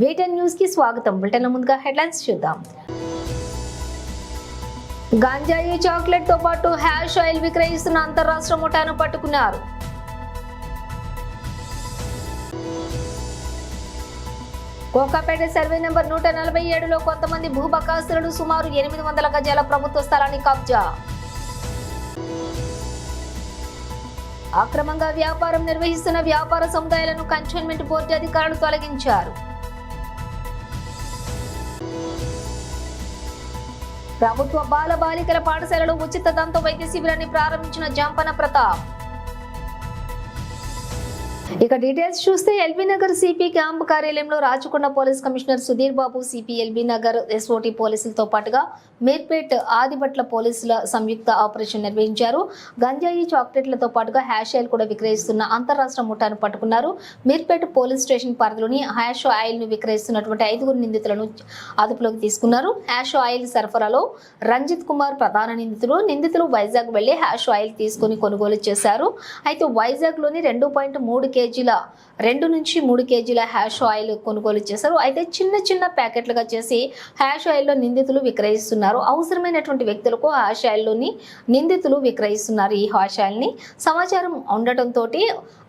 వేటన్ news కి స్వాగతం. Bulletin ముందుగా హెడ్లైన్స్ చూద్దాం. గాంజాయి చాక్లెట్ తో పాటు హ్యాష్ ఆయిల్ విక్రయిస్తున్న అంతర్రాష్ట్ర ముఠాను పట్టుకున్నారు. కోకాపేట సర్వే నెంబర్ 147లో కొంతమంది భూబకాసురులు సుమారు 800 గజాల ప్రభుత్వ స్థలాన్ని కబ్జా. అక్రమంగా వ్యాపారం నిర్వహిస్తున్న వ్యాపార సముదాయాలను కంటోన్మెంట్ బోర్డు అధికారులు తొలగించారు. ప్రభుత్వ బాలబాలికల పాఠశాలలో ఉచిత దంత వైద్య శిబిరాన్ని ప్రారంభించిన జంపన ప్రతాప్. ఇక డీటెయిల్స్ చూస్తే ఎల్బీ నగర్ సిపి క్యాంప్ కార్యాలయంలో Rachakonda police commissioner Sudheer Babu, CP LB Nagar SOT పోలీసులతో పాటుగా మీర్పేట్ ఆదిబట్ల పోలీసుల సంయుక్త ఆపరేషన్ నిర్వహించారు. గంజాయి చాక్లెట్లతో పాటుగా హ్యాష్ ఆయిల్ కూడా విక్రయిస్తున్న అంతర్రాష్ట్ర ముఠాను పట్టుకున్నారు. మీర్పేట్ పోలీస్ స్టేషన్ పరిధిలోని హ్యాష్ ఆయిల్ ను విక్రయిస్తున్నటువంటి 5 నిందితులను అదుపులోకి తీసుకున్నారు. హ్యాష్ ఆయిల్ సరఫరాలో రంజిత్ కుమార్ ప్రధాన నిందితులు వైజాగ్ వెళ్లి హ్యాష్ ఆయిల్ తీసుకుని కొనుగోలు చేశారు. అయితే వైజాగ్ లోని 2 నుంచి 3 కేజీల హ్యాష్ ఆయిల్ కొనుగోలు చేశారు. అయితే చిన్న ప్యాకెట్లుగా చేసి హ్యాష్ ఆయిల్ లో నిందితులు విక్రయిస్తున్నారు. అవసరమైనటువంటి వ్యక్తులకు హ్యాష్ ఆయిల్ లోని నిందితులు విక్రయిస్తున్నారు. ఈ హ్యాష్ ఆయిల్ ని సమాచారం ఉండటంతో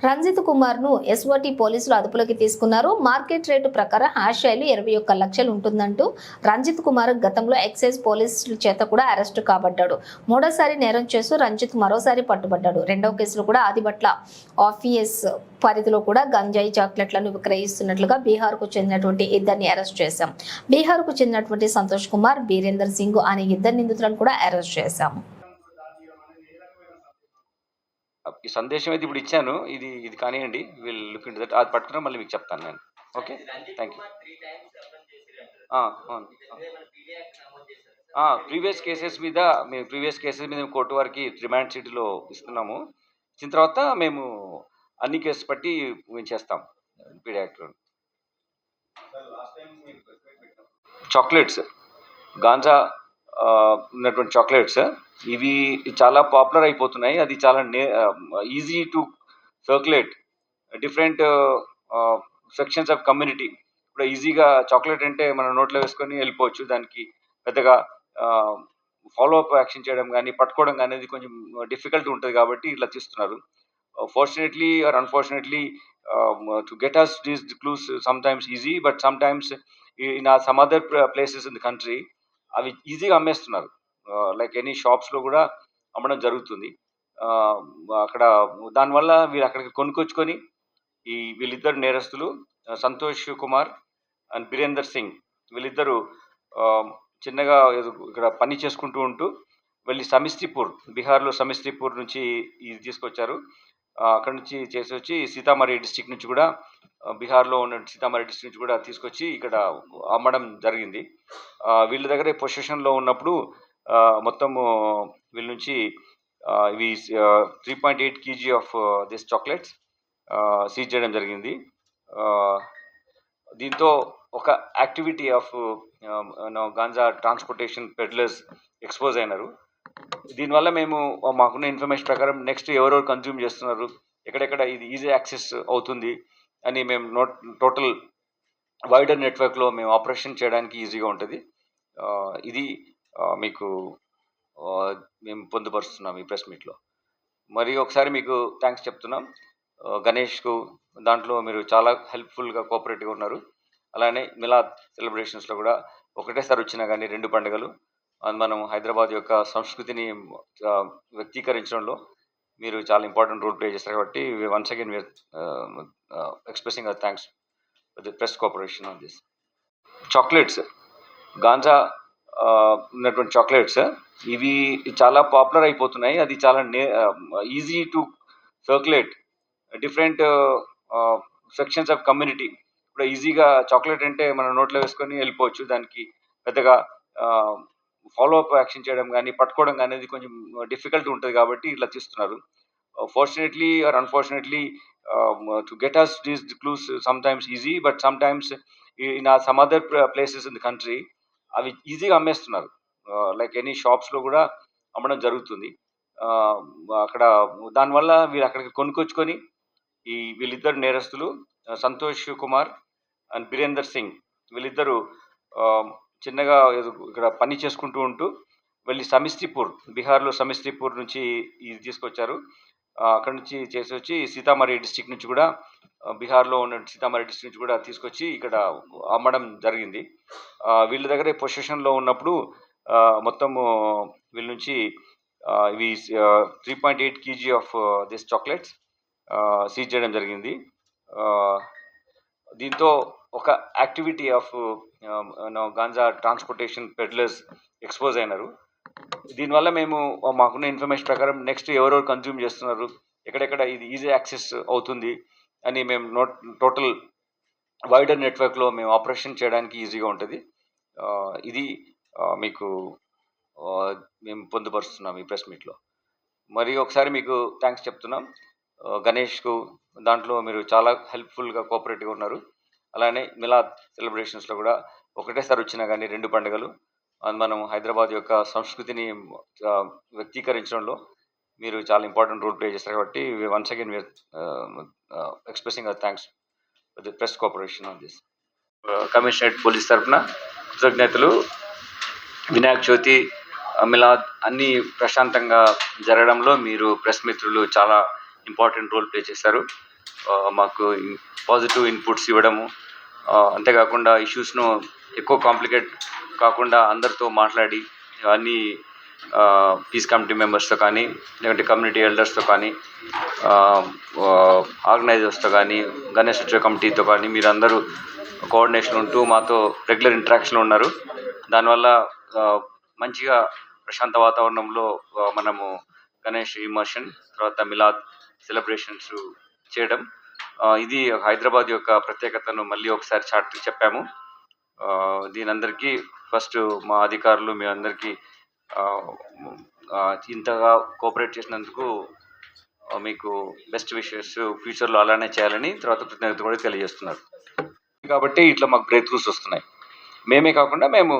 రంజిత్ కుమార్ ను ఎస్ఓటి పోలీసులు అదుపులోకి తీసుకున్నారు. మార్కెట్ రేటు ప్రకారం హ్యాష్ ఆయిల్ 21 లక్షలు ఉంటుందంటూ రంజిత్ కుమార్ గతంలో ఎక్సైజ్ పోలీసుల చేత కూడా అరెస్టు కాబడ్డాడు. మూడోసారి నేరం చేస్తూ రంజిత్ మరోసారి పట్టుబడ్డాడు. రెండవ కేసులో కూడా ఆదిబట్ల ఆఫీస్ పరిధిలో కూడా గంజాయి చాక్లెట్లను విక్రయిస్తున్నట్లుగా బీహార్కు చెందినటువంటి 2 అరెస్ట్ చేశాం. బీహార్కు చెందినటువంటి సంతోష్ కుమార్, బీరేందర్ సింగ్ అనే 2 నిందితులను కూడా అరెస్ట్ చేశాం. ఈ సందేశం అయితే ఇప్పుడు ఇచ్చాను. ఇది కానివ్వండి, వీళ్ళు లుక్ ఇంటూ దట్. అది పట్టుకున్నా మళ్ళీ మీకు చెప్తాను నేను. Okay, thank you. Previous cases మీద మేము కోర్టు వారికి రిమాండ్ షీట్లో ఇస్తున్నాము. ఇచ్చిన తర్వాత మేము అన్ని కేసు బట్టి మేము చేస్తాం. పీడియాక్ట్లో చాక్లెట్స్, గాంజా ఉన్నటువంటి చాక్లెట్స్ ఇవి చాలా పాపులర్ అయిపోతున్నాయి. అది చాలా easy to circulate different sections of community. ఇప్పుడు ఈజీగా చాక్లెట్ అంటే మనం నోట్లో వేసుకొని వెళ్ళిపోవచ్చు. దానికి పెద్దగా ఫాలో అప్ యాక్షన్ చేయడం కానీ పట్టుకోవడం కానీ అనేది కొంచెం డిఫికల్ట్ ఉంటుంది కాబట్టి ఇట్లా తీస్తున్నారు. Fortunately or unfortunately, to get us these clues sometimes easy, but sometimes in some other places in the country అవి ఈజీగా అమ్మేస్తున్నారు. లైక్ ఎనీ షాప్స్లో కూడా అమ్మడం జరుగుతుంది. అక్కడ దానివల్ల వీళ్ళు అక్కడికి కొనుక్కొచ్చుకొని వీళ్ళిద్దరు నేరస్తులు సంతోష్ కుమార్ అండ్ బీరేందర్ సింగ్ వీళ్ళిద్దరూ చిన్నగా ఇక్కడ పని చేసుకుంటూ ఉంటూ వెళ్ళి సమీస్తీపూర్, బీహార్లో సమీస్తీపూర్ నుంచి ఇది తీసుకొచ్చారు. అక్కడ నుంచి చేసి వచ్చి సీతామఢీ డిస్టిక్ నుంచి కూడా, బీహార్లో ఉన్న సీతామఢీ డిస్టిక్ నుంచి కూడా తీసుకొచ్చి ఇక్కడ అమ్మడం జరిగింది. వీళ్ళ దగ్గర పొజిషన్లో ఉన్నప్పుడు మొత్తము వీళ్ళ నుంచి ఇవి 3.8 kg of this chocolates seize చేయడం జరిగింది. దీంతో ఒక activity of ganja transportation peddlers expose అయినారు. దీనివల్ల మేము మాకున్న ఇన్ఫర్మేషన్ ప్రకారం నెక్స్ట్ ఎవరెవరు కన్జ్యూమ్ చేస్తున్నారు, ఎక్కడెక్కడ ఇది ఈజీ యాక్సెస్ అవుతుంది అని మేము టోటల్ వైడర్ నెట్వర్క్లో మేము ఆపరేషన్ చేయడానికి ఈజీగా ఉంటుంది. ఇది మీకు మేము పొందుపరుస్తున్నాం ఈ ప్రెస్ మీట్లో. మరి ఒకసారి మీకు థ్యాంక్స్ చెప్తున్నాం. గణేష్కు దాంట్లో మీరు చాలా హెల్ప్ఫుల్గా కోఆపరేటివ్గా ఉన్నారు. అలానే మిలాద్ సెలబ్రేషన్స్లో కూడా ఒకటేసారి వచ్చినా కానీ 2 పండుగలు మనం హైదరాబాద్ యొక్క సంస్కృతిని వ్యక్తీకరించడంలో మీరు చాలా ఇంపార్టెంట్ రోల్ ప్లే చేస్తారు. కాబట్టి once again we are expressing our thanks for the press cooperation on this. Chocolates, ganja ఉన్నటువంటి చాక్లెట్స్ ఇవి చాలా పాపులర్ అయిపోతున్నాయి. అది చాలా easy to circulate different sections of community. ఇప్పుడు ఈజీగా చాక్లెట్ అంటే మనం నోట్లో వేసుకొని వెళ్ళిపోవచ్చు. దానికి పెద్దగా ఫాలో అప్ యాక్షన్ చేయడం కానీ పట్టుకోవడం కానీ అనేది కొంచెం డిఫికల్ట్ ఉంటుంది కాబట్టి ఇట్లా తీస్తున్నారు. Fortunately or unfortunately, to get us these clues sometimes easy, but sometimes in some other places in the country అవి ఈజీగా అమ్మేస్తున్నారు. లైక్ ఎనీ షాప్స్లో కూడా అమ్మడం జరుగుతుంది. అక్కడ దానివల్ల వీళ్ళు అక్కడికి కొనుక్కొచ్చుకొని వీళ్ళిద్దరు నేరస్తులు సంతోష్ కుమార్ అండ్ బీరేందర్ సింగ్ వీళ్ళిద్దరూ చిన్నగా ఇక్కడ పని చేసుకుంటూ ఉంటూ వెళ్ళి సమస్తిపూర్, బీహార్లో సమస్తిపూర్ నుంచి ఇది తీసుకొచ్చారు. అక్కడ నుంచి చేసి వచ్చి సీతామఢీ డిస్టిక్ నుంచి కూడా బీహార్లో ఉన్న సీతామఢీ డిస్టిక్ నుంచి కూడా తీసుకొచ్చి ఇక్కడ అమ్మడం జరిగింది. వీళ్ళ దగ్గర పొజిషన్లో ఉన్నప్పుడు మొత్తము వీళ్ళ నుంచి ఇవి 3.8 kg of this chocolates seize చేయడం జరిగింది. దీంతో ఒక activity of ganja transportation peddlers expose అయినారు. దీనివల్ల మేము మాకున్న ఇన్ఫర్మేషన్ ప్రకారం నెక్స్ట్ ఎవరెవరు కన్జ్యూమ్ చేస్తున్నారు, ఎక్కడెక్కడ ఇది ఈజీ యాక్సెస్ అవుతుంది అని మేము టోటల్ వైడర్ నెట్వర్క్లో మేము ఆపరేషన్ చేయడానికి ఈజీగా ఉంటుంది. ఇది మీకు మేము పొందుపరుస్తున్నాం ఈ ప్రెస్ మీట్లో. మరి ఒకసారి మీకు థ్యాంక్స్ చెప్తున్నాం. గణేష్కు దాంట్లో మీరు చాలా హెల్ప్ఫుల్గా కోఆపరేటివ్గా ఉన్నారు. అలానే మిలాద్ సెలబ్రేషన్స్లో కూడా ఒకటేసారి వచ్చినా కానీ 2 పండుగలు మనం హైదరాబాద్ యొక్క సంస్కృతిని వ్యక్తీకరించడంలో మీరు చాలా ఇంపార్టెంట్ రోల్ ప్లే చేస్తారు. కాబట్టి once again we are expressing our thanks for the press cooperation on this. Commissionerate police తరఫున కృతజ్ఞతలు. వినాయక చవితి, మిలాద్ అన్నీ ప్రశాంతంగా జరగడంలో మీరు ప్రెస్ మిత్రులు చాలా ఇంపార్టెంట్ రోల్ ప్లే చేశారు. మాకు పాజిటివ్ ఇన్పుట్స్ ఇవ్వడము, అంతేకాకుండా ఇష్యూస్ను ఎక్కువ కాంప్లికేట్ కాకుండా అందరితో మాట్లాడి అన్ని పీస్ కమిటీ మెంబర్స్తో కానీ, లేదంటే కమ్యూనిటీ ఎల్డర్స్తో కానీ, ఆర్గనైజర్స్తో కానీ, గణేష్ ఉత్సవ కమిటీతో కానీ మీరందరూ కోఆర్డినేషన్ ఉంటూ మాతో రెగ్యులర్ ఇంటరాక్షన్లో ఉన్నారు. దానివల్ల మంచిగా ప్రశాంత వాతావరణంలో మనము గణేష్ ఇమర్షన్ తర్వాత మిలాద్ సెలబ్రేషన్స్ చేయడం, ఇది హైదరాబాద్ యొక్క ప్రత్యేకతను మళ్ళీ ఒకసారి చాటి చెప్పాము. దీని అందరికీ ఫస్ట్ మా అధికారులు మీ అందరికీ ఇంతగా కోఆపరేట్ చేసినందుకు మీకు బెస్ట్ విషెస్, ఫ్యూచర్లో అలానే చేయాలని తర్వాత కృతజ్ఞత కూడా తెలియజేస్తున్నారు. కాబట్టి ఇట్లా మాకు బ్రేక్ త్రూస్ వస్తున్నాయి. మేమే కాకుండా మేము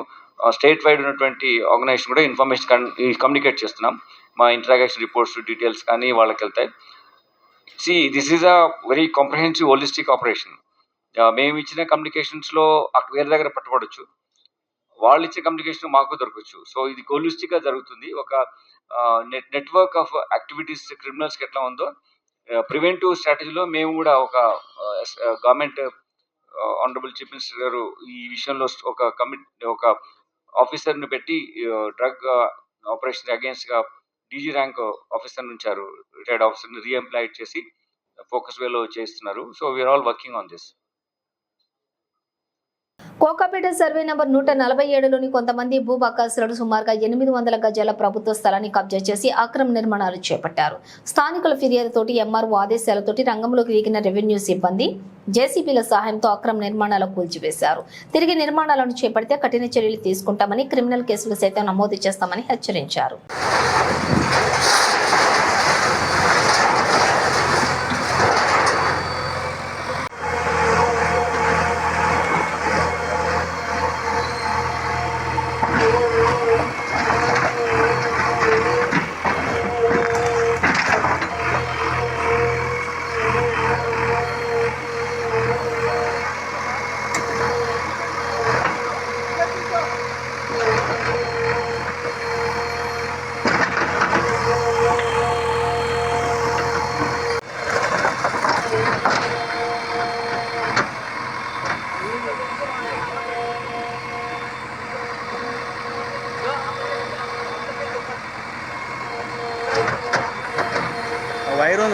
స్టేట్ వైడ్ ఉన్నటువంటి ఆర్గనైజేషన్ కూడా ఇన్ఫర్మేషన్ కమ్యూనికేట్ చేస్తున్నాం. మా ఇంటరాగేషన్ రిపోర్ట్స్ డీటెయిల్స్ కానీ వాళ్ళకి వెళ్తాయి. This is a very comprehensive holistic operation. మేము ఇచ్చిన కమ్యూనికేషన్స్లో వేరే దగ్గర పట్టుబడవచ్చు, వాళ్ళు ఇచ్చే కమ్యూనికేషన్ మాకు దొరకవచ్చు. సో ఇది హోలిస్టిక్గా జరుగుతుంది. ఒక నెట్వర్క్ ఆఫ్ యాక్టివిటీస్ క్రిమినల్స్కి ఎట్లా ఉందో ప్రివెంటివ్ స్ట్రాటజీలో మేము కూడా ఒక గవర్నమెంట్ ఆనరబుల్ చీఫ్ మినిస్టర్ గారు ఈ విషయంలో ఒక ఆఫీసర్ని పెట్టి డ్రగ్ ఆపరేషన్ అగేన్స్ట్గా డీజీ ర్యాంక్ ఆఫీసర్ నుంచారు. రిటైర్డ్ ఆఫీసర్ని రీఎంప్లాయ్ చేసి ఫోకస్ వేలో చేస్తున్నారు. So we're all working on this. Kokapet survey number 147లోని కొంతమంది భూబకాసులు సుమారుగా 800 గజాల ప్రభుత్వ స్థలాన్ని కబ్జా చేసి అక్రమ నిర్మాణాలు చేపట్టారు. స్థానికుల ఫిర్యాదుతోటి ఎంఆర్ఓ ఆదేశాలతోటి రంగంలోకి దిగిన రెవెన్యూ సిబ్బంది జేసీబీల సహాయంతో అక్రమ నిర్మాణాలు కూల్చివేశారు. తిరిగి నిర్మాణాలను చేపడితే కఠిన చర్యలు తీసుకుంటామని, క్రిమినల్ కేసులు సైతం నమోదు చేస్తామని హెచ్చరించారు.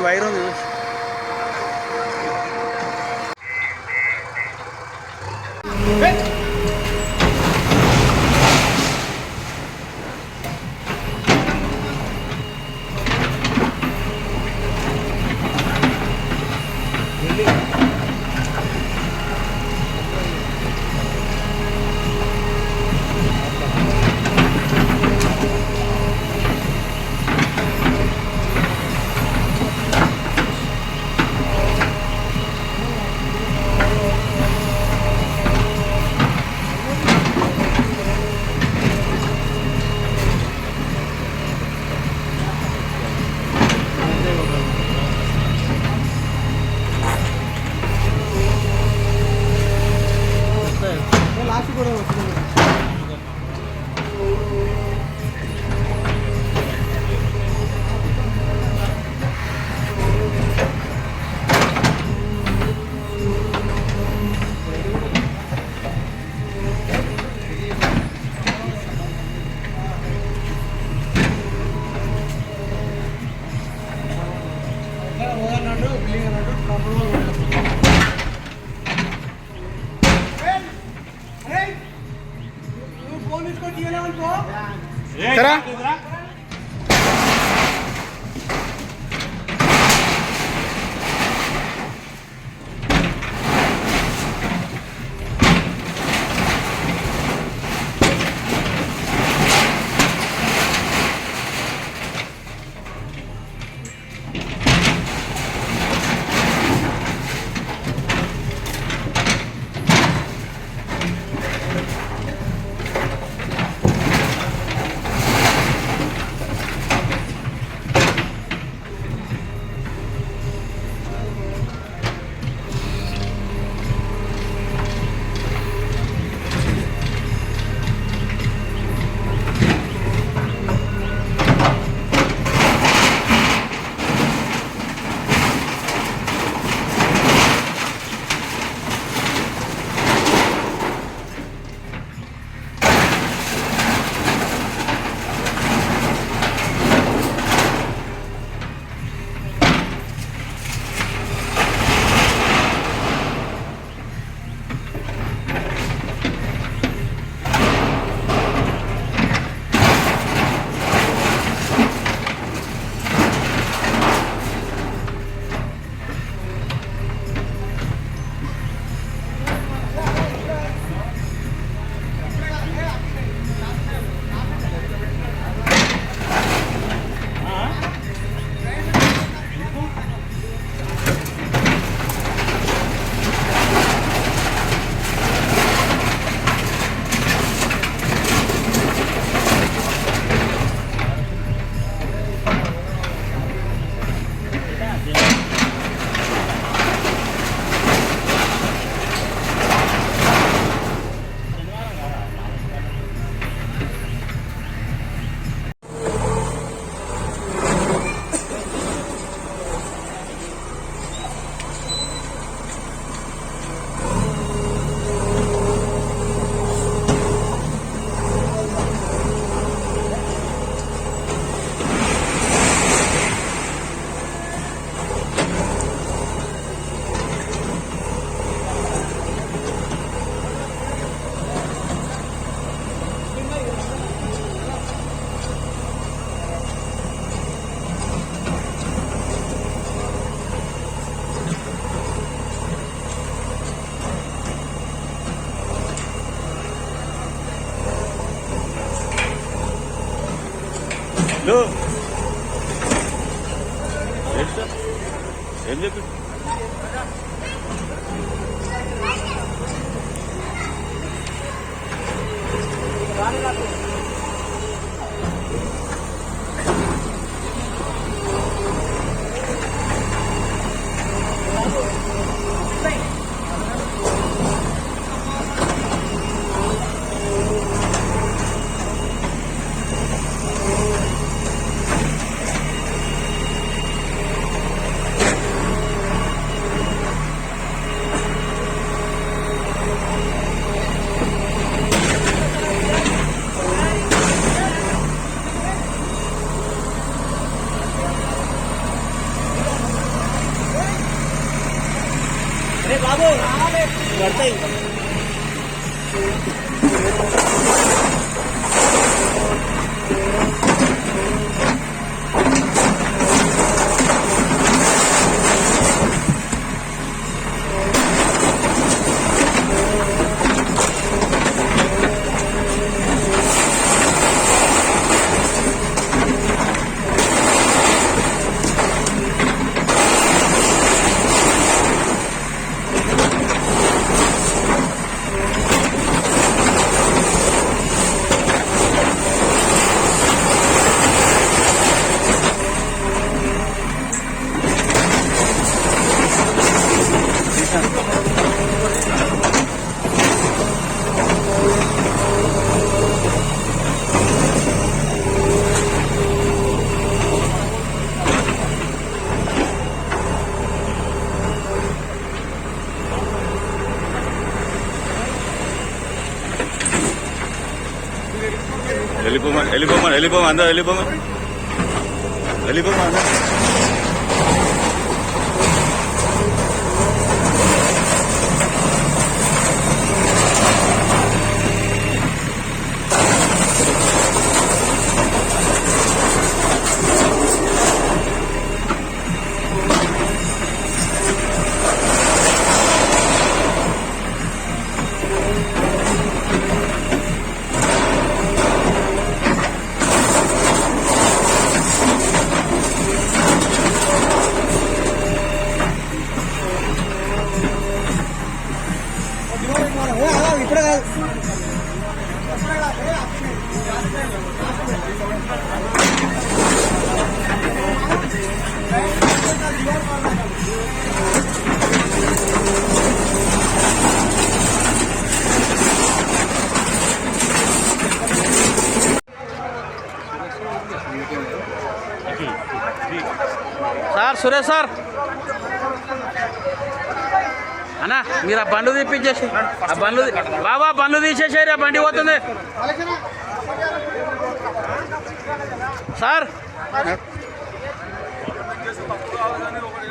వైర్ ఉంది ఏం చెప్పి बाबू करते ही వెళ్ళిపోమా అందరూ వెళ్ళిపోమా అందరూ. సార్ సురేష్ సార్ అన్నా మీరు ఆ బండ్లు తీపించేసి ఆ బండ్లు బాబా బండ్లు తీసేసారు ఆ బండి పోతుంది సార్.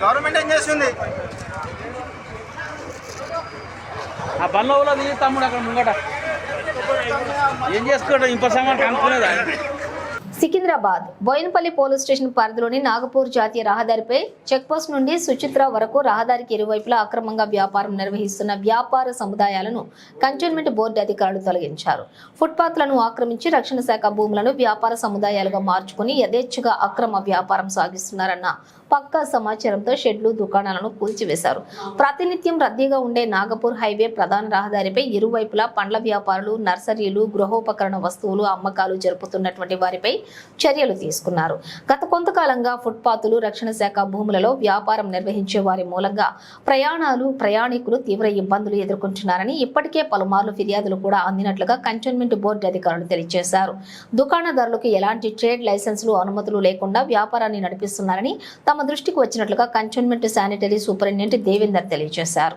గవర్నమెంట్ ఏం చేస్తుంది? ఆ బండ్లో కూడా తీసి తమ్ముడు అక్కడ ముంగట ఏం చేసుకోవడం ఇంప సామాన్ కనుక్కునేదా. సికింద్రాబాద్ బోయినపల్లి పోలీస్ స్టేషన్ పరిధిలోని నాగపూర్ జాతీయ రహదారిపై చెక్పోస్ట్ నుండి సుచిత్ర వరకు రహదారికి ఇరువైపులా అక్రమంగా వ్యాపారం నిర్వహిస్తున్న వ్యాపార సముదాయాలను కంటోన్మెంట్ బోర్డు అధికారులు తొలగించారు. ఫుట్పాత్లను ఆక్రమించి రక్షణ శాఖ భూములను వ్యాపార సముదాయాలుగా మార్చుకుని యథేచ్ఛగా అక్రమ వ్యాపారం సాగిస్తున్నారన్న పక్కా సమాచారంతో షెడ్లు దుకాణాలను కూల్చివేశారు. ప్రాతినిధ్యం రద్దీగా ఉండే నాగపూర్ హైవే ప్రధాన రహదారిపై ఇరువైపులా పండ్ల వ్యాపారులు, నర్సరీలు, గృహోపకరణ వస్తువులు అమ్మకాలు జరుపుతున్నటువంటి వారిపై చర్యలు తీసుకున్నారు. గత కొంతకాలంగా ఫుట్పాత్లు, రక్షణ శాఖ భూములలో వ్యాపారం నిర్వహించే వారి మూలంగా ప్రయాణికులు తీవ్ర ఇబ్బందులు ఎదుర్కొంటున్నారని ఇప్పటికే పలుమార్లు ఫిర్యాదులు కూడా అందినట్లుగా కంటోన్మెంట్ బోర్డు అధికారులు తెలియజేశారు. దుకాణదారులకు ఎలాంటి ట్రేడ్ లైసెన్సులు, అనుమతులు లేకుండా వ్యాపారాన్ని నడిపిస్తున్నారని తమ దృష్టికి వచ్చినట్లుగా కంటోన్మెంట్ శానిటరీ సూపరింటెండెంట్ దేవేందర్ తెలియజేశారు.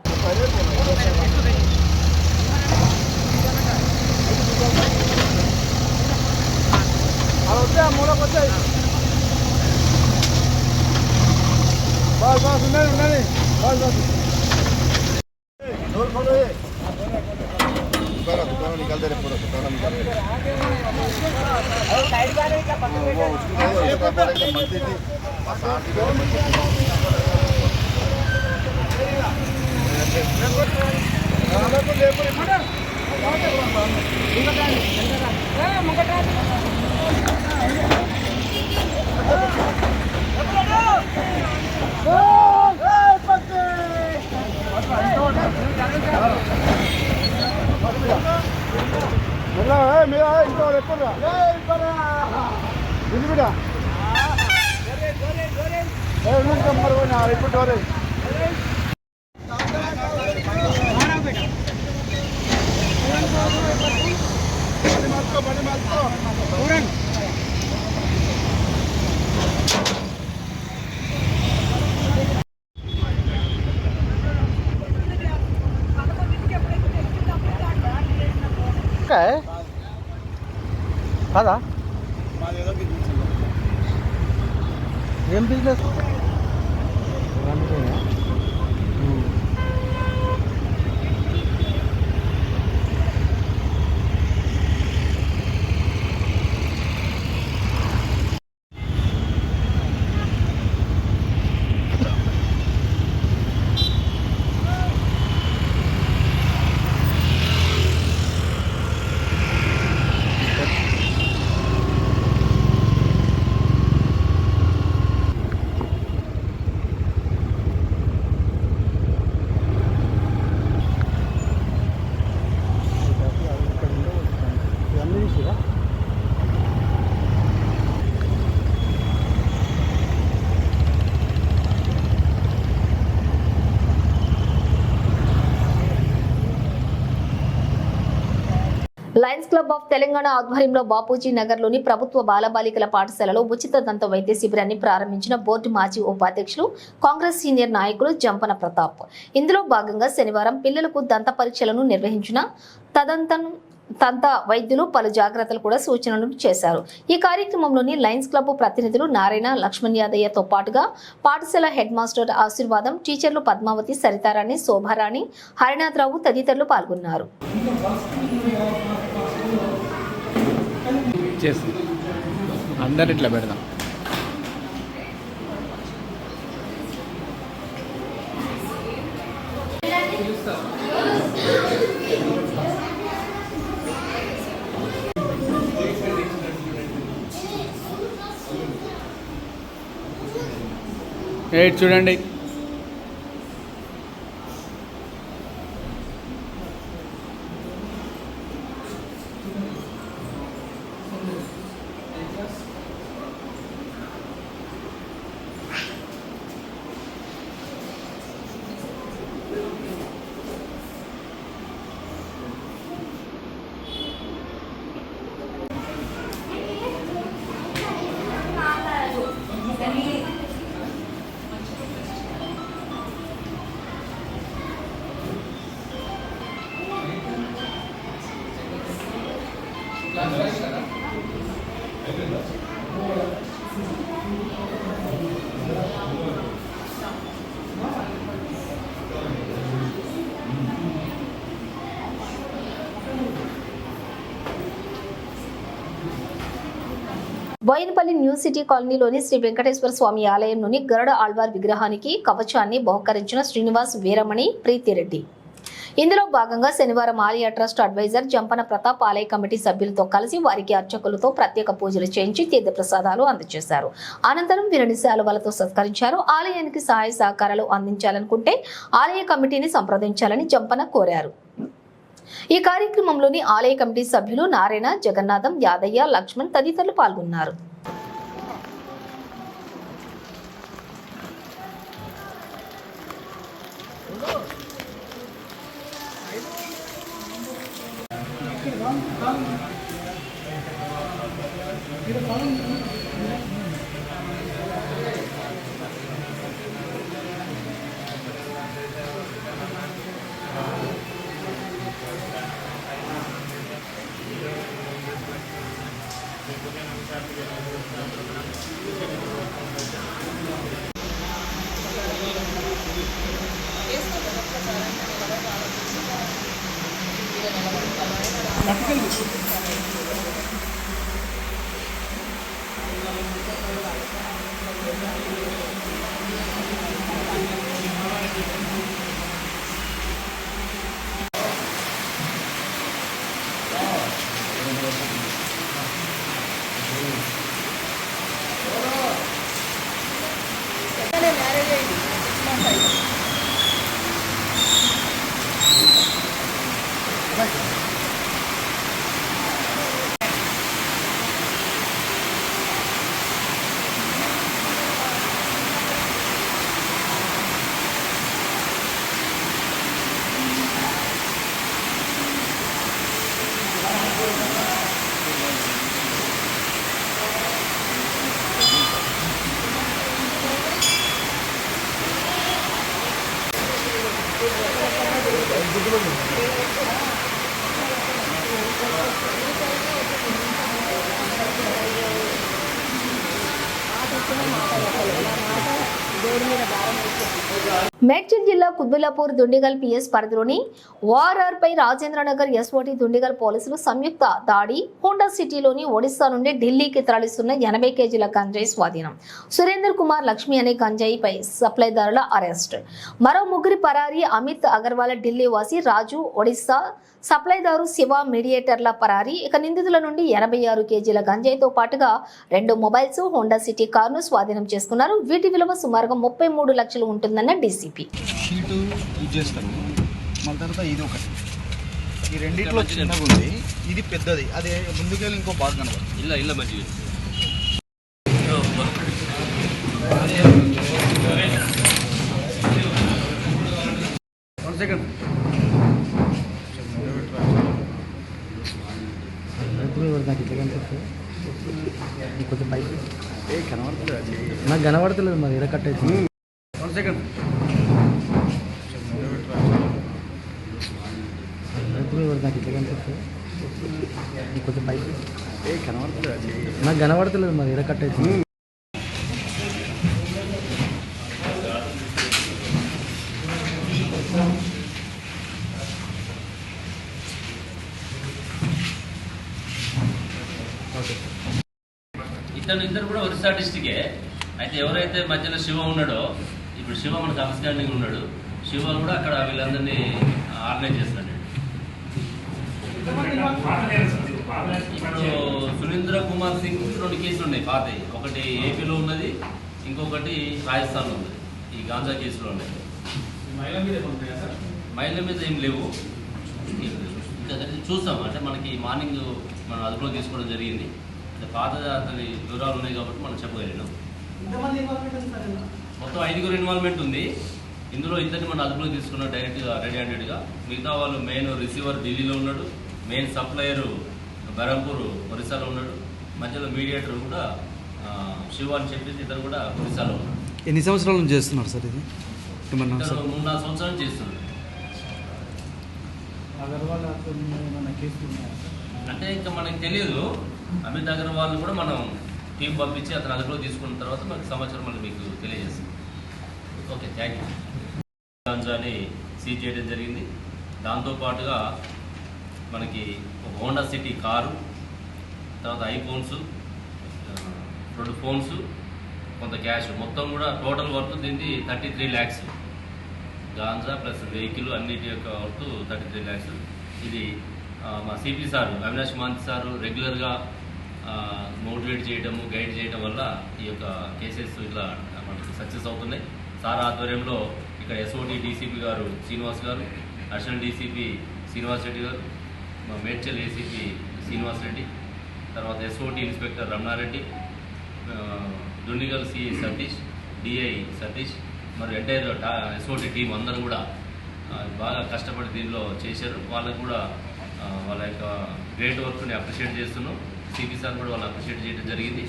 కాదా ఏం business Lions club of Telangana ఆధ్వర్యంలో బాపూజీ నగర్లోని ప్రభుత్వ బాలబాలికల పాఠశాలలో ఉచిత దంత వైద్య శిబిరాన్ని ప్రారంభించిన బోర్డు మాజీ ఉపాధ్యక్షులు, కాంగ్రెస్ సీనియర్ నాయకులు జంపన ప్రతాప్. ఇందులో భాగంగా శనివారం పిల్లలకు దంత పరీక్షలను నిర్వహించిన దంత వైద్యులు పలు జాగ్రత్తలు కూడా సూచనలు చేశారు. ఈ కార్యక్రమంలోని లయన్స్ క్లబ్ ప్రతినిధులు నారాయణ, లక్ష్మణ్ యాదయ్యతో పాటుగా పాఠశాల హెడ్ మాస్టర్ ఆశీర్వాదం, టీచర్లు పద్మావతి, సరితారాణి, శోభారాణి, హరినాథరావు తదితరులు పాల్గొన్నారు. అందరు ఇట్లా పెడదాం. చూడండి, బోయినపల్లి న్యూ సిటీ కాలనీలోని శ్రీ వెంకటేశ్వర స్వామి ఆలయంలోని గరుడ ఆళ్వార్ విగ్రహానికి కవచాన్ని బహుకరించిన శ్రీనివాస్ వీరమణి ప్రీతిరెడ్డి. ఇందులో భాగంగా శనివారం ఆలయ ట్రస్ట్ అడ్వైజర్ జంపన ప్రతాప్ ఆలయ కమిటీ సభ్యులతో కలిసి వారికి అర్చకులతో ప్రత్యేక పూజలు చేయించి తీర్థ ప్రసాదాలు అందజేశారు. అనంతరం వీరిని శాలువలతో సత్కరించారు. ఆలయానికి సహాయ సహకారాలు అందించాలనుకుంటే ఆలయ కమిటీని సంప్రదించాలని జంపన కోరారు. ఈ కార్యక్రమంలోని ఆలయ కమిటీ సభ్యులు నారాయణ, జగన్నాథం, యాదయ్య, లక్ష్మణ్ తదితరులు పాల్గొన్నారు. మేడ్చల్ జిల్లా కుత్బుల్లాపూర్ దుండిగల్ పిఎస్ పరిధిలోని ఓఆర్ఆర్ పై రాజేంద్రనగర్ ఎస్ఓటి దుండిగల్ పోలీసులు సంయుక్త దాడి. హోండా సిటీలోని ఒడిశా నుండి ఢిల్లీకి తరలిస్తున్న 80 కేజీల గంజాయి స్వాధీనం. సురేందర్ కుమార్ లక్ష్మి అనే గంజాయిపై సప్లైదారుల అరెస్ట్. మరో ముగ్గురి పరారీ. అమిత్ అగర్వాల్ ఢిల్లీ వాసి, రాజు ఒడిశా సప్లైదారు, శివ మీడియేటర్ల పరారీ. ఇక నిందితుల నుండి 86 కేజీల గంజాయితో పాటుగా 2 మొబైల్స్, హోండా సిటీ కారును స్వాధీనం చేసుకున్నారు. వీటి విలువ సుమారుగా 33 లక్షలు ఉంటుందన్న డీసీపీ. షీటు యూజ్ చేస్తాను, మళ్ళీ తర్వాత ఇది ఒకటి, ఈ రెండిట్లో చిన్నగా ఉంది, ఇది పెద్దది. అదే ముందుకెళ్ళి ఇంకో బాగా కనబడుతుంది. ఇలా మంచిగా కొంచెం పైకి నాకు కనబడతలేదు, మరి ఎక్కడ కట్ అవుతుంది. నాకు ఇట్లా కనిపిస్తుంది. కొంచెం పైకి కనబడతలేదు నాకు కనబడతలేదు మరి ఎక్కడ కట్ అవుతుంది ఇద్దరు కూడా ఒరిస్సా డిస్టికే. అయితే ఎవరైతే మధ్యలో శివ ఉన్నాడో, ఇప్పుడు శివ మనకు అండర్స్టాండింగ్ ఉన్నాడు, శివ కూడా అక్కడ వీళ్ళందరినీ ఆర్గనైజ్ చేస్తున్నాడు. ఇప్పుడు సురేంద్ర కుమార్ సింగ్ 2 కేసులు ఉన్నాయి పాతవి. ఒకటి ఏపీలో ఉన్నది, ఇంకొకటి రాజస్థాన్లో ఉన్నది. ఈ గాంజా కేసులో ఉన్నాయి. మహిళల మీద ఏం లేవు. ఇంకా చూస్తాం, అంటే మనకి మార్నింగ్ మనం అదుపులో తీసుకోవడం జరిగింది. పాత అతని వివరాలు ఉన్నాయి కాబట్టి మనం చెప్పగలిగినాం. మొత్తం 5 ఇన్వాల్వ్మెంట్ ఉంది. ఇందులో ఇద్దరిని మనం అదుపులో తీసుకున్నాం డైరెక్ట్గా, రెడీ హ్యాండెడ్గా. మిగతా వాళ్ళు మెయిన్ రిసీవర్ ఢిల్లీలో ఉన్నాడు, మెయిన్ సప్లయరు బెరంపూర్ ఒరిస్సాలో ఉన్నాడు, మధ్యలో మీడియేటర్ కూడా శివ అని చెప్పేసి ఇద్దరు కూడా ఒరిస్సాలో ఉన్నాడు. ఎన్ని సంవత్సరాల నుంచి చేస్తున్నారు సార్ ఇది? 3-4 సంవత్సరాలు చేస్తున్నారు. అంటే ఇంకా మనకి తెలియదు. అమిత్ అగర్వాల్ కూడా మనం టీం పంపించి అతను అదుపులో తీసుకున్న తర్వాత మనకి సమాచారం మళ్ళీ మీకు తెలియజేస్తాం. Okay, thank you. గాంజాని సీజ్ చేయడం జరిగింది. దాంతోపాటుగా మనకి ఒక హోండా సిటీ కారు, తర్వాత ఐఫోన్స్, 2 ఫోన్స్, కొంత క్యాష్, మొత్తం కూడా టోటల్ వర్త్ దీనికి 33 lakhs. గాంజా ప్లస్ వెహికల్ అన్నిటి యొక్క వర్త్ 33 lakhs. ఇది మా సిపి సారు అవినాష్ మాంతి సారు రెగ్యులర్గా మోటివేట్ చేయడము, గైడ్ చేయడం వల్ల ఈ యొక్క కేసెస్ ఇట్లా మనకి సక్సెస్ అవుతున్నాయి. సార్ ఆధ్వర్యంలో ఇక్కడ ఎస్ఓటి డీసీపీ గారు శ్రీనివాస్ గారు, అడిషనల్ డీసీపీ శ్రీనివాస్ రెడ్డి గారు, మా మేడ్చల్ ఏసీపీ శ్రీనివాస్ రెడ్డి, తర్వాత SOT inspector Ramana Reddy, Dundigal CI Satish, DI Satish, మరి ఎంటైర్ ఎస్ఓటి టీం అందరూ కూడా బాగా కష్టపడి దీనిలో చేశారు. వాళ్ళకు కూడా వాళ్ళ యొక్క గ్రేట్ వర్క్ని అప్రిషియేట్ చేస్తున్నాం. సిపి సార్ కూడా వాళ్ళు అప్రిషియేట్ చేయడం జరిగింది.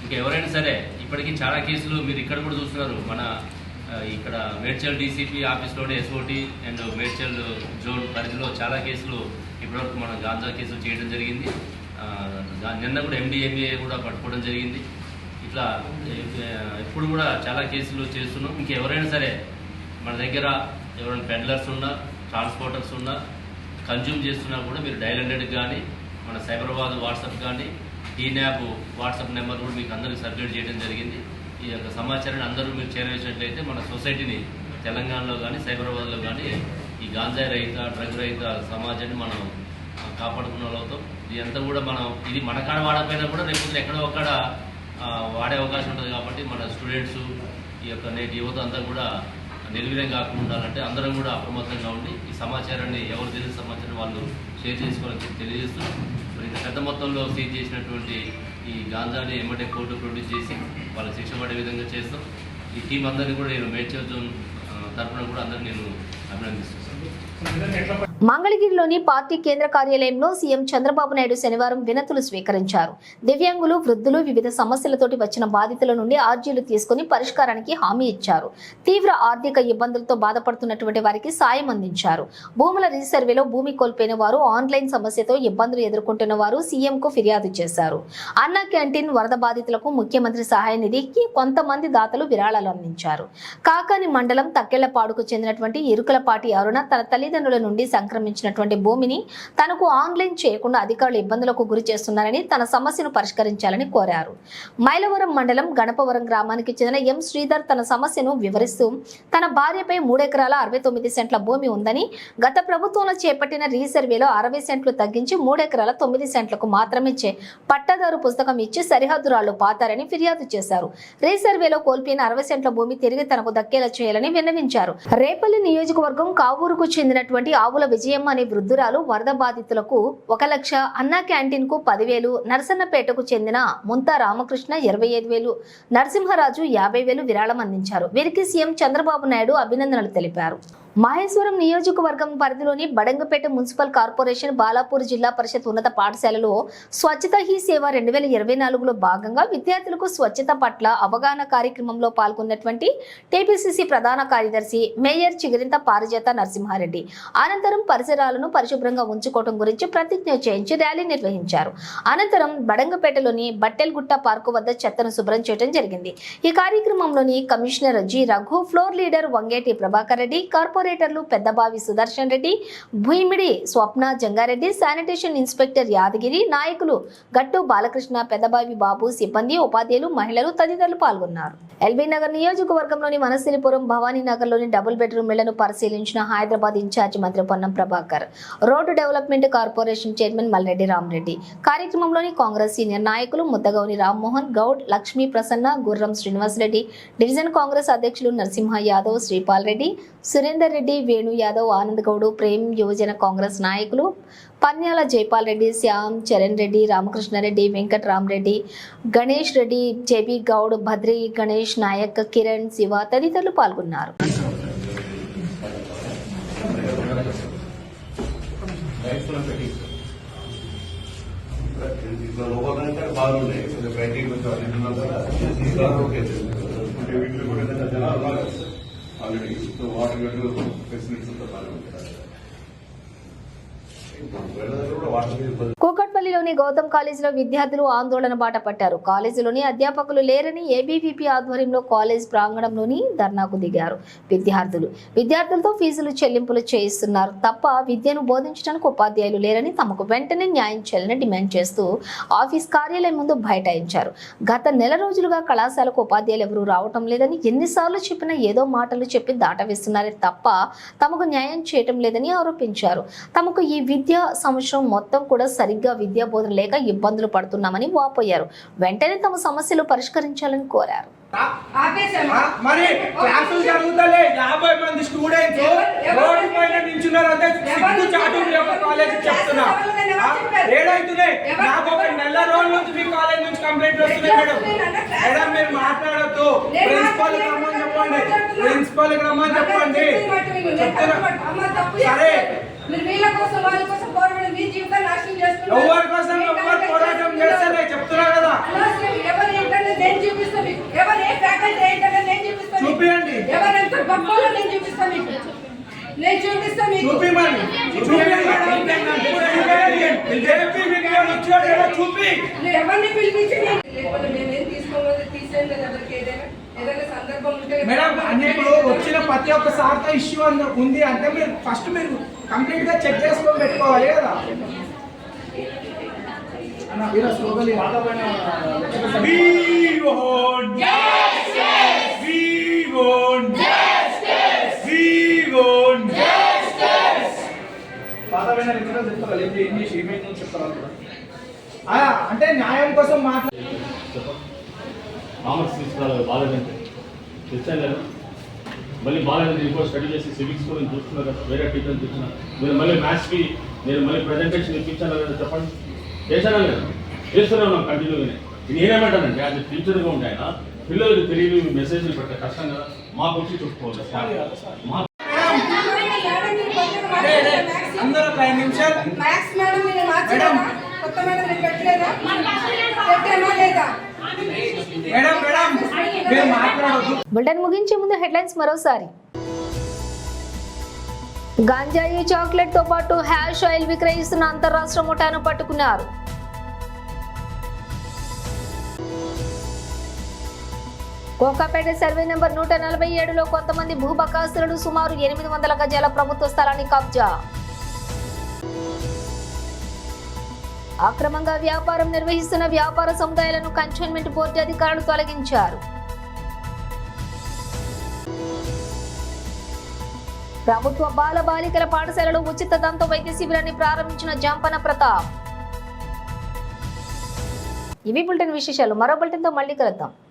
ఇంకా ఎవరైనా సరే ఇప్పటికీ చాలా కేసులు మీరు ఇక్కడ కూడా చూస్తున్నారు. మన ఇక్కడ మేడ్చల్ డీసీపీ ఆఫీస్లోనే ఎస్ఓటి అండ్ మేడ్చల్ జోన్ పరిధిలో చాలా కేసులు ఇప్పటివరకు మనం గాంజా కేసులు చేయడం జరిగింది. నిన్న కూడా MDMA కూడా పట్టుకోవడం జరిగింది. ఇట్లా ఎప్పుడు కూడా చాలా కేసులు చేస్తున్నాం. ఇంకెవరైనా సరే మన దగ్గర ఎవరైనా పెడ్లర్స్ ఉన్నా, ట్రాన్స్పోర్టర్స్ ఉన్నా, కన్జ్యూమ్ చేస్తున్నా కూడా మీరు డయల్ 100 కానీ, మన సైబరాబాద్ వాట్సాప్ కానీ, టీన్యాప్ వాట్సాప్ నెంబర్ కూడా మీకు అందరికీ సర్క్యులేట్ చేయడం జరిగింది. ఈ యొక్క సమాచారాన్ని అందరూ మీరు చేరవేసినట్లయితే మన సొసైటీని తెలంగాణలో కానీ సైబరాబాద్లో కానీ ఈ గాంజా రహిత, డ్రగ్ రహిత సమాజాన్ని మనం కాపాడుకున్న వాళ్ళు అవుతాం. ఇదంతా కూడా మనం ఇది మన కాడ వాడకపోయినా కూడా రేపు ఎక్కడో ఒక్కడ వాడే అవకాశం ఉంటుంది. కాబట్టి మన స్టూడెంట్స్, ఈ యొక్క నేటి యువత అంతా కూడా నిర్వీర్యం కాకుండా ఉండాలంటే అందరం కూడా అప్రమత్తంగా ఉండి ఈ సమాచారాన్ని ఎవరు తెలిసిన సమాచారం వాళ్ళు షేర్ చేసుకోవాలని తెలియజేస్తూ, మరి ఇంత పెద్ద మొత్తంలో సీజ్ చేసినటువంటి ఈ గాంజాని ఎమ్మటే కోర్టు ప్రొడ్యూస్ చేసి వాళ్ళకి శిక్ష పడే విధంగా చేస్తాం. ఈ టీం అందరినీ కూడా నేను మేడ్చల్ జోన్ తరఫున కూడా అందరినీ నేను అభినందిస్తున్నాను. మంగళగిరిలోని పార్టీ కేంద్ర కార్యాలయంలో సీఎం చంద్రబాబు నాయుడు శనివారం వినతులు స్వీకరించారు. దివ్యాంగులు, వృద్ధులు, వివిధ సమస్యలతోటి వచ్చిన బాధితుల నుండి అర్జీలు తీసుకుని పరిష్కారానికి హామీ ఇచ్చారు. తీవ్ర ఆర్థిక ఇబ్బందులతో బాధపడుతున్నటువంటి వారికి సాయం అందించారు. భూముల రీసర్వేలో భూమి కోల్పోయిన వారు, ఆన్లైన్ సమస్యతో ఇబ్బందులు ఎదుర్కొంటున్న వారు సీఎంకు ఫిర్యాదు చేశారు. అన్నా క్యాంటీన్ వరద బాధితులకు ముఖ్యమంత్రి సహాయ నిధికి కొంతమంది దాతలు విరాళాలు అందించారు. కాకాని మండలం తక్కెళ్లపాడుకు చెందినటువంటి ఇరుకులపాటి అరుణ తన తల్లిదండ్రుల నుండి సంక్రమించినటువంటి భూమిని తనకు ఆన్లైన్ చేయకుండా అధికారులు ఇబ్బందులకు గురి చేస్తున్నారని, తన సమస్యను పరిష్కరించాలని కోరారు. మైలవరం మండలం గణపవరం గ్రామానికి చెందిన ఎం శ్రీధర్ తన సమస్యను వివరిస్తూ తన భార్యపై 3 ఎకరాల 69 సెంట్ల భూమి ఉందని, గత ప్రభుత్వంలో చేపట్టిన రీసర్వేలో 60 సెంట్లు తగ్గించి 3 ఎకరాల 9 సెంట్లకు మాత్రమే పట్టాదారు పుస్తకం ఇచ్చి సరిహద్దురాళ్లు పాతారని ఫిర్యాదు చేశారు. రీసర్వేలో కోల్పోయిన 60 సెంట్ల భూమి తిరిగి తనకు దక్కేలా చేయాలని విన్నవించారు. రేపల్లి నియోజకవర్గం కావూరుకు చెందినటువంటి ఆవుల విజయమ్మ అనే వృద్ధురాలు వరద బాధితులకు 1 లక్ష, అన్నా క్యాంటీన్ కు 10,000, నరసన్నపేటకు చెందిన ముంతా రామకృష్ణ 25,000, నరసింహరాజు 50,000 విరాళం అందించారు. వీరికి సీఎం చంద్రబాబు నాయుడు అభినందనలు తెలిపారు. మహేశ్వరం నియోజకవర్గం పరిధిలోని బడంగపేట మున్సిపల్ కార్పొరేషన్ బాలాపూర్ జిల్లా పరిషత్ ఉన్నత పాఠశాలలో స్వచ్ఛత హీ సేవ 2024లో భాగంగా విద్యార్థులకు స్వచ్ఛత పట్ల అవగాహన కార్యక్రమంలో పాల్గొన్నటువంటి టీపీసీసీ ప్రధాన కార్యదర్శి మేయర్ చిగిరింత పారిజాత నరసింహారెడ్డి అనంతరం పరిసరాలను పరిశుభ్రంగా ఉంచుకోవడం గురించి ప్రతిజ్ఞ చేయించి ర్యాలీ నిర్వహించారు. అనంతరం బడంగపేటలోని బట్టెల్గుట్ట పార్కు వద్ద చెత్తను శుభ్రం చేయడం జరిగింది. ఈ కార్యక్రమంలోని commissioner G Raghu, floor leader Vangeti Prabhakar Reddy, కార్పొరేటర్లు పెద్దబావి సుదర్శన్ రెడ్డి, భూమిడి స్వప్న జంగారెడ్డి, శానిటేషన్ ఇన్స్పెక్టర్ యాదగిరి, నాయకులు గట్టు బాలకృష్ణ, పెద్దబావి బాబు, సిబ్బంది, ఉపాధ్యాయులు, మహిళలు తదితరులు పాల్గొన్నారు. ఎల్బీ నగర్ నియోజకవర్గంలోని వనస్థలిపురం, భవానీ నగర్లోని డబుల్ బెడ్రూమ్ ఇళ్లను పరిశీలించిన హైదరాబాద్ ఇన్ఛార్జ్ మంత్రి Ponnam Prabhakar, road development corporation chairman Malreddy Ramareddy, కార్యక్రమంలోని కాంగ్రెస్ సీనియర్ నాయకులు ముద్దగౌని రామ్మోహన్ గౌడ్, లక్ష్మీ ప్రసన్న, గుర్రం శ్రీనివాసరెడ్డి, డివిజన్ కాంగ్రెస్ అధ్యక్షులు నరసింహ యాదవ్, శ్రీపాల్ రెడ్డి, సురేందర్ రెడ్డి, వేణు యాదవ్, ఆనంద్ గౌడ్, ప్రేమ్ యువజన కాంగ్రెస్ నాయకులు పన్యాల జైపాల్ రెడ్డి, శ్యామ్ చరణ్ రెడ్డి, రామకృష్ణారెడ్డి, వెంకట్ రామరెడ్డి, గణేష్ రెడ్డి, జేబీ గౌడ్, భద్రి గణేష్ నాయక్, కిరణ్, శివ తదితరులు పాల్గొన్నారు. కూకట్పల్లిలోని గౌతమ్ కాలేజీలో విద్యార్థులు ఆందోళన బాట పట్టారు. కాలేజీలోని అధ్యాపకులు లేరని ఏబీవీపీ ఆధ్వర్యంలో కాలేజ్ ప్రాంగణంలోని ధర్నాకు దిగారు. విద్యార్థులతో ఫీజులు చెల్లింపులు చేయిస్తున్నారు తప్ప విద్యను బోధించడానికి ఉపాధ్యాయులు లేరని, తమకు వెంటనే న్యాయం చేయాలని డిమాండ్ చేస్తూ ఆఫీస్ కార్యాలయం ముందు బైఠాయించారు. గత నెల రోజులుగా కళాశాలకు ఉపాధ్యాయులు ఎవరూ రావటం లేదని, ఎన్నిసార్లు చెప్పినా ఏదో మాటలు చెప్పి దాటవేస్తున్నారే తప్ప తమకు న్యాయం చేయటం లేదని ఆరోపించారు. తమకు ఈ విద్యా సంవత్సరం మొత్తం కూడా సరిగ్గా విద్యా బోధన లేక ఇబ్బందులు పడుతున్నామని వాపోయారు. వెంటనే తమ సమస్యలు పరిష్కరించాలని కోరారు. మరి క్లాసులు జరుగుతలే 50 మంది స్టూడెంట్స్ రోడ్డు పైన నిల్చున్నారంటే సిగ్గు చాటు కాలేజ్ చెప్తున్నా. ఏడైతున్నాయి నాకు ఒక నెల రోజుల నుంచి మీ కాలేజ్ నుంచి కంప్లైంట్ వస్తున్నాయి. మేడం మీరు మాట్లాడద్దు, ప్రిన్సిపల్ రమ్మని చెప్పండి, ప్రిన్సిపల్ రమ్మని చెప్పండి. సరే ఎవరి కోసం ఎవరు పోరాటం చేస్తారే చెప్తున్నా కదా, చూపియండి మేడం. అన్ని ఇప్పుడు వచ్చిన ప్రతి ఒక్క సార్తో ఇష్యూ ఉంది అంటే మీరు ఫస్ట్ మీరు కంప్లీట్ గా చెక్ చేసుకొని పెట్టుకోవాలి కదా. అంటే న్యాయం కోసం కామర్స్ తీసుకురావాలి, బాలేదంటే తెచ్చాను లేదు. మళ్ళీ బాలేదంటే ఇంకో స్టడీ చేసి సివిక్స్ కూడా చూస్తున్నారు కదా, వేరే టీచర్ని చూసిన మీరు మళ్ళీ మ్యాథ్స్కి నేను మళ్ళీ ప్రజెంటేషన్ ఇప్పించాను కదా, చెప్పండి. చేశాను కదా, చేస్తూనే ఉన్నాం కంటిన్యూగానే. నేనేమంటానంటే అది టీచర్గా ఉంటే ఆయన పిల్లలకు తెలియదు మెసేజ్లు పెట్టే కష్టం కదా, మాకు వచ్చి చెప్పుకోవాలి. అందరూ 5 నిమిషాలు బులెటిన్ ముగించే ముందు హెడ్లైన్స్ మరోసారి. గాంజాయి, చాక్లెట్ తో పాటు హ్యాష్ ఆయిల్ విక్రయిస్తున్న అంతర్రాష్ట్ర ముఠాను పట్టుకున్నారు. కోకాపేట సర్వే నెంబర్ 147లో కొంతమంది భూబకాసురులు సుమారు 800 గజాల ప్రభుత్వ స్థలాన్ని కబ్జా. అక్రమంగా వ్యాపారం నిర్వహిస్తున్న వ్యాపార సముదాయాలను కంటోన్మెంట్ బోర్డు అధికారులు తొలగించారు. ప్రభుత్వ బాల బాలికల పాఠశాలలో ఉచిత దంత వైద్య శిబిరాన్ని ప్రారంభించిన జాంపన ప్రతాప్. ఇవి బులెటిన్ విశేషాలు. మరో బులెటిన్తో మళ్ళీ కలుద్దాం.